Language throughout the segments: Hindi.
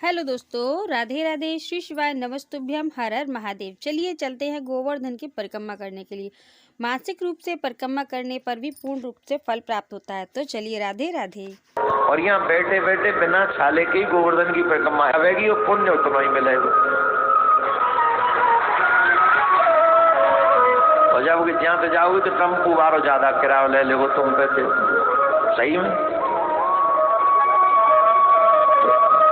हेलो दोस्तों, राधे राधे, श्री शिवाय, नमस्तुभ्यम, हर हर महादेव। चलिए चलते हैं गोवर्धन की परिक्रमा करने के लिए। मानसिक रूप से परिक्रमा करने पर भी पूर्ण रूप से फल प्राप्त होता है। तो चलिए राधे राधे। और यहाँ बैठे बैठे बिना छाले के ही गोवर्धन की परिक्रमा आवेगी और पुण्य उतना ही मिलेगा। और जब जहाँ पे जाओगे तो टेम्पू वालों ज्यादा किराया ले लेगो तुम पे थे। सही में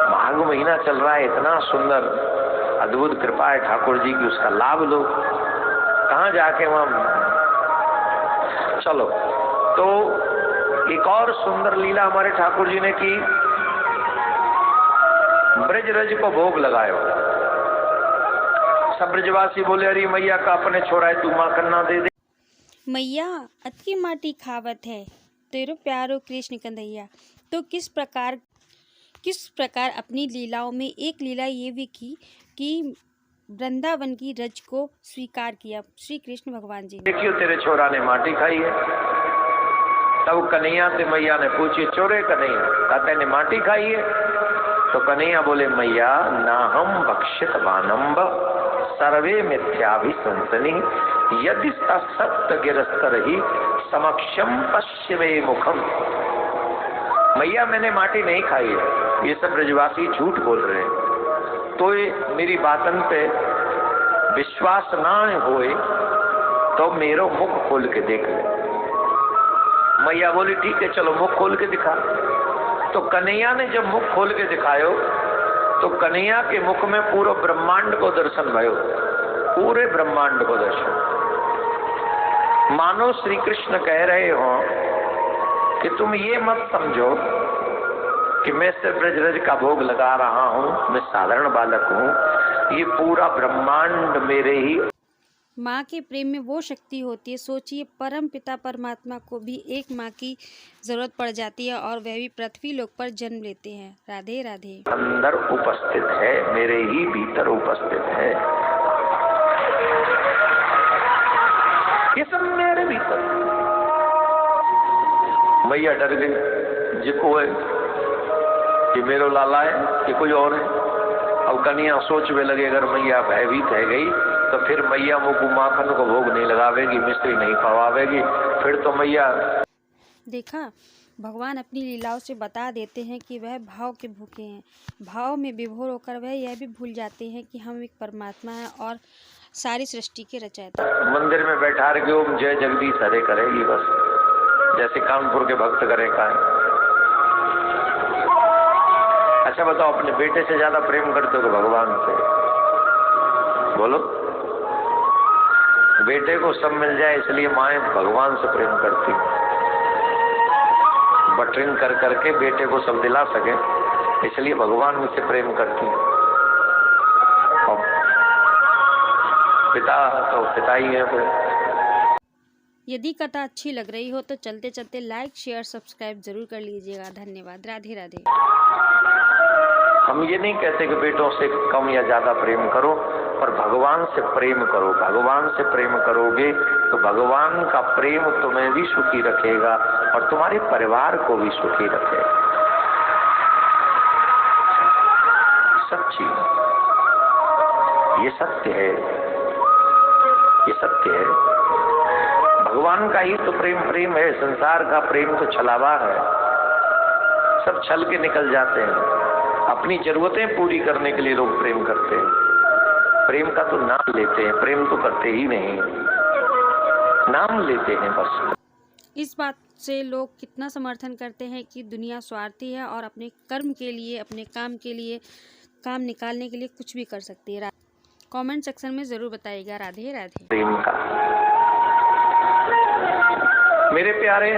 माघ महीना चल रहा है, इतना सुंदर अद्भुत कृपा है ठाकुर जी की, उसका लाभ लो। कहाँ जाके वहां चलो। तो एक और सुंदर लीला हमारे ठाकुर जी ने की। ब्रज रज को भोग लगायो। सब ब्रजवासी बोले, अरे मैया का अपने छोड़ा है, तू माँ कन्ना दे दे। मैया अतकी माटी खावत है तेरो प्यारो कृष्ण कन्हैया। तो किस प्रकार अपनी लीलाओं में एक लीला ये भी की कि वृंदावन की रज को स्वीकार किया श्री कृष्ण भगवान जी ने। देखियो तेरे छोरा ने माटी खाई है। तब कन्हैया से मैया ने पूछी, चोरे कन्हैया, कहते ने माटी खाई है? तो कन्हैया बोले, मैया ना हम भक्षित वानम्ब सर्वे मिथ्याभिसंसनि यदि सत्य गिरस्तर ही समक्षम पश्चिमे मुखम। मैया मैंने माटी नहीं खाई है, ये सब ब्रजवासी झूठ बोल रहे हैं। तो मेरी बातन पे विश्वास ना होए तो मेरो मुख खोल के देख ले। मैया बोली, ठीक है चलो मुख खोल के दिखा। तो कन्हैया ने जब मुख खोल के दिखायो तो कन्हैया के मुख में पूरा ब्रह्मांड को दर्शन भयो, पूरे ब्रह्मांड को दर्शन। मानो श्री कृष्ण कह रहे हो कि तुम ये मत समझो कि मैं सिर्फ ब्रज रज का भोग लगा रहा हूँ, मैं साधारण बालक हूँ, ये पूरा ब्रह्मांड मेरे ही। माँ के प्रेम में वो शक्ति होती है। सोचिए, परम पिता परमात्मा को भी एक माँ की जरूरत पड़ जाती है और वह भी पृथ्वी लोक पर जन्म लेते हैं। राधे राधे। अंदर उपस्थित है, मेरे ही भीतर उपस्थित है, ये सब मेरे भीतर। मैया डर गई, जिको है कि मेरो लाला है कि कोई और है। अब कन्हैया सोचने लगे, अगर मैया भयभीत है गई तो फिर मैया मुझको माखन को भोग नहीं लगावेगी, मिश्री नहीं पवावेगी, फिर तो मैया। देखा, भगवान अपनी लीलाओं से बता देते हैं कि वह भाव के भूखे हैं। भाव में विभोर होकर वह यह भी भूल जाते हैं कि हम एक परमात्मा हैं और सारी सृष्टि के रचयिता। मंदिर में बैठा के ओम जय जगदीश हरे करेगी बस, जैसे कानपुर के भक्त करें का। अच्छा बताओ, अपने बेटे से ज्यादा प्रेम करते हो भगवान से? बोलो। बेटे को सब मिल जाए इसलिए माएँ भगवान से प्रेम करती, बटरिंग कर करके बेटे को सब दिला सके इसलिए भगवान से प्रेम करती। और पिता तो पिता ही है। फिर यदि कथा अच्छी लग रही हो तो चलते चलते लाइक शेयर सब्सक्राइब जरूर कर लीजिएगा। धन्यवाद। राधे राधे। हम ये नहीं कहते कि बेटों से कम या ज्यादा प्रेम करो, पर भगवान से प्रेम करो। भगवान से प्रेम करोगे तो भगवान का प्रेम तुम्हें भी सुखी रखेगा और तुम्हारे परिवार को भी सुखी रखेगा। सच्ची, ये सत्य है, ये सत्य है। भगवान का ही तो प्रेम है। संसार का प्रेम तो छलावा है, सब छल के निकल जाते हैं। अपनी जरूरतें पूरी करने के लिए लोग प्रेम करते हैं, प्रेम का तो नाम लेते हैं, प्रेम तो करते ही नहीं, नाम लेते हैं बस। इस बात से लोग कितना समर्थन करते हैं कि दुनिया स्वार्थी है और अपने कर्म के लिए, अपने काम के लिए, काम निकालने के लिए कुछ भी कर सकती है। कमेंट सेक्शन में जरूर बताइएगा। राधे राधे। प्रेम का मेरे प्यारे,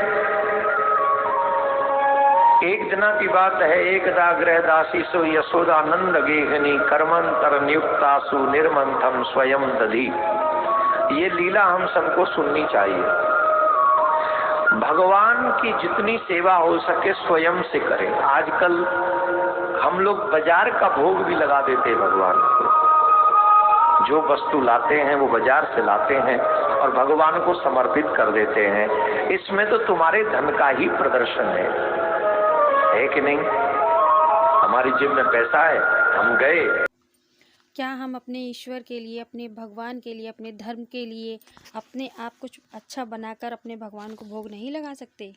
एक दिना की बात है। एकदा गृह दासी सो यशोदानंद गेहनी कर्मंतर नियुक्तासु निर्मंथम स्वयं दधी। ये लीला हम सबको सुननी चाहिए। भगवान की जितनी सेवा हो सके स्वयं से करें। आजकल हम लोग बाजार का भोग भी लगा देते हैं भगवान को। जो वस्तु लाते हैं वो बाजार से लाते हैं और भगवान को समर्पित कर देते हैं। इसमें तो तुम्हारे धन का ही प्रदर्शन है कि नहीं? हमारी जेब में पैसा है, हम गए। क्या हम अपने ईश्वर के लिए, अपने भगवान के लिए, अपने धर्म के लिए अपने आप कुछ अच्छा बनाकर अपने भगवान को भोग नहीं लगा सकते?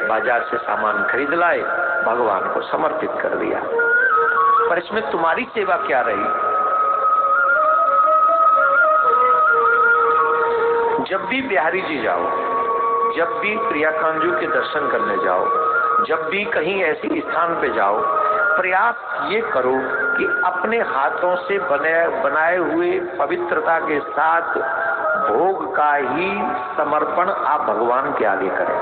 बाजार से सामान खरीद लाए, भगवान को समर्पित कर दिया, पर इसमें तुम्हारी सेवा क्या रही? जब भी बिहारी जी जाओ, जब भी प्रिया कांजू के दर्शन करने जाओ, जब भी कहीं ऐसी स्थान पे जाओ, प्रयास ये करो कि अपने हाथों से बनाए हुए पवित्रता के साथ भोग का ही समर्पण आप भगवान के आगे करें।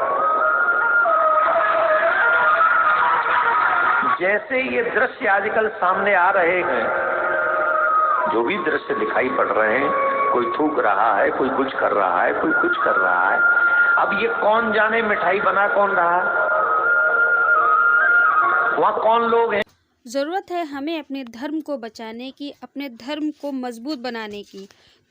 जैसे ये दृश्य आजकल सामने आ रहे हैं, जो भी दृश्य दिखाई पड़ रहे हैं, कोई थूक रहा है, कोई कुछ कर रहा है, कोई कुछ कर रहा है, अब ये कौन जाने मिठाई बना कौन रहा, वहाँ कौन लोग हैं। ज़रूरत है हमें अपने धर्म को बचाने की, अपने धर्म को मजबूत बनाने की।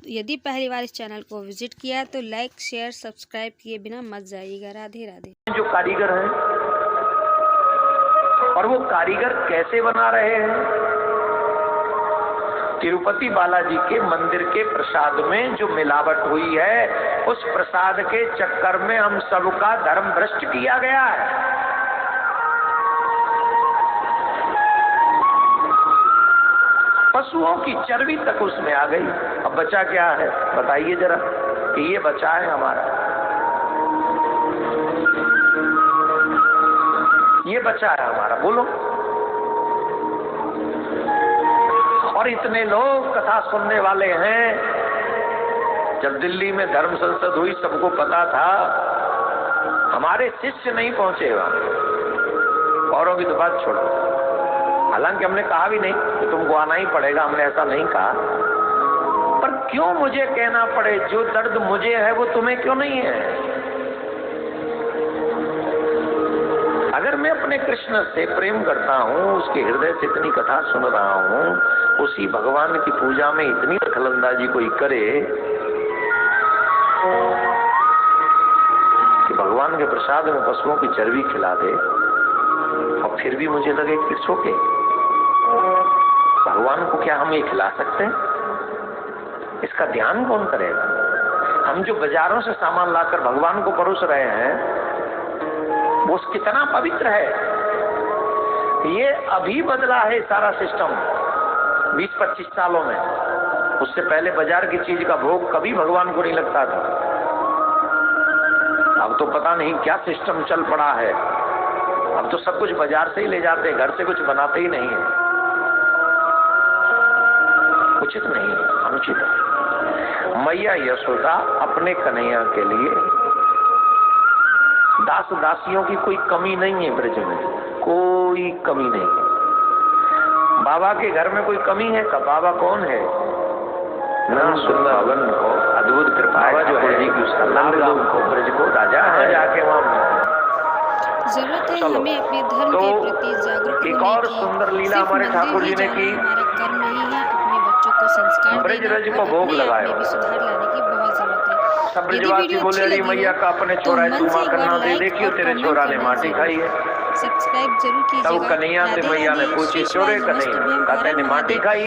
यदि पहली बार इस चैनल को विजिट किया तो लाइक, शेयर, सब्सक्राइब किए बिना मत जाइएगा। राधे राधे। जो कारीगर हैं, और वो कारीगर कैसे बना रहे हैं? तिरुपति बालाजी के मंदिर के प्रसाद में जो मिलावट हुई है, उस प्रसाद के चक्कर में हम सबका धर्म भ्रष्ट किया गया है। पशुओं की चर्बी तक उसमें आ गई। अब बचा क्या है बताइए जरा, कि ये बचा है हमारा, ये बचा है हमारा, बोलो। और इतने लोग कथा सुनने वाले हैं। जब दिल्ली में धर्म संसद हुई, सबको पता था, हमारे शिष्य नहीं पहुंचे वहां। औरों की तो बात छोड़ो, हालांकि हमने कहा भी नहीं कि तुमको आना ही पड़ेगा, हमने ऐसा नहीं कहा, पर क्यों मुझे कहना पड़े? जो दर्द मुझे है वो तुम्हें क्यों नहीं है? अगर मैं अपने कृष्ण से प्रेम करता हूँ, उसके हृदय से इतनी कथा सुन रहा हूँ, उसी भगवान की पूजा में इतनी दखलंदाजी कोई करे कि भगवान के प्रसाद में पशुओं की चर्बी खिला दे, और फिर भी मुझे लगे कि इट्स ओके, भगवान को क्या हम ये खिला सकते हैं? इसका ध्यान कौन करेगा? हम जो बाजारों से सामान लाकर भगवान को परोस रहे हैं, वो कितना पवित्र है। ये अभी बदला है सारा सिस्टम 20-25 सालों में। उससे पहले बाजार की चीज का भोग कभी भगवान को नहीं लगता था। अब तो पता नहीं क्या सिस्टम चल पड़ा है। अब तो सब कुछ बाजार से ही ले जाते हैं, घर से कुछ बनाते ही नहीं है। उचित नहीं है, अनुचित है। मैया यशोदा अपने कन्हैया के लिए, दास दासियों की कोई कमी नहीं है ब्रज में, कोई कमी नहीं है। बाबा के घर में कोई कमी है? का बाबा कौन है? ना सुंदर भवन को अद्भुत कृपा जो है जी की, उसका नंदगांव को, ब्रज को राजा है, जाके वहाँ जरूरत है हमें अपने धर्म के प्रति जागरूक एक और सुंदर लीला हमारे ठाकुर जी ने की। हमारा कर्म नहीं है, अपने बच्चों को संस्कार ब्रज रज को भोग लगाया, भी सुधार लाने की बहुत जरूरत है। सब ब्रजवासी बोले, अरे मैया का अपने छोरा है, चूमा करना दे, देखियो तेरे छोरा ने माटी खाई है। सब्सक्राइब जरूर कीजिएगा। तब कन्हैया से मैया ने पूछी, चोरे कन्हैया, कहते ने माटी खाई।